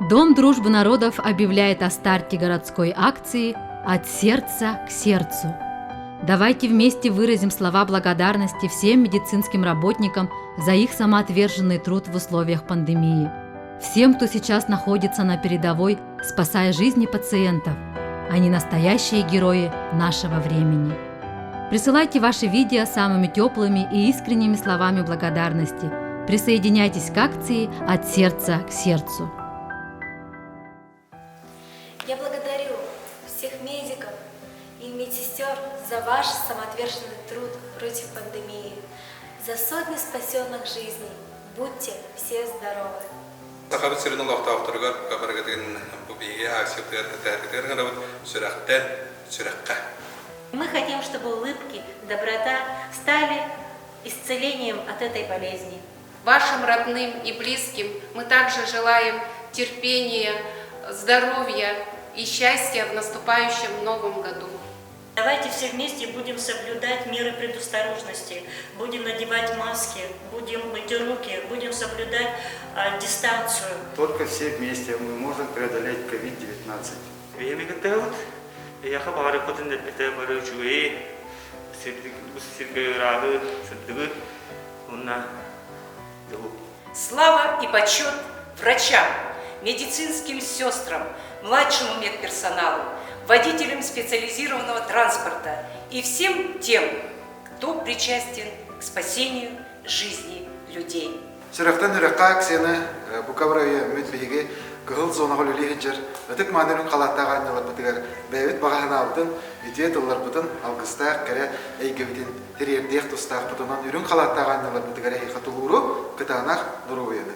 Дом дружбы народов объявляет о старте городской акции «От сердца к сердцу». Давайте вместе выразим слова благодарности всем медицинским работникам за их самоотверженный труд в условиях пандемии. Всем, кто сейчас находится на передовой, спасая жизни пациентов. Они настоящие герои нашего времени. Присылайте ваши видео самыми теплыми и искренними словами благодарности. Присоединяйтесь к акции «От сердца к сердцу». Я благодарю всех медиков и медсестер за ваш самоотверженный труд против пандемии, за сотни спасенных жизней. Будьте все здоровы! Мы хотим, чтобы улыбки, доброта стали исцелением от этой болезни. Вашим родным и близким мы также желаем терпения, здоровья и счастья в наступающем новом году. Давайте все вместе будем соблюдать меры предосторожности, будем надевать маски, будем мыть руки, будем соблюдать дистанцию. Только все вместе мы можем преодолеть COVID-19. Слава и почет врачам, медицинским сестрам, младшему медперсоналу, водителям специализированного транспорта и всем тем, кто причастен к спасению жизни людей. Сирахтан ракак сена букаврая медбиге гыл зона холилихинчер өтөк манерин калаттаганнылар битигер бэвит баганаабытын идеялар бутын алгыстаак кере эйгебитин терердех тустаак бутунан үрүн калаттаганнылар битигер хатулуру кытанах дуруяны.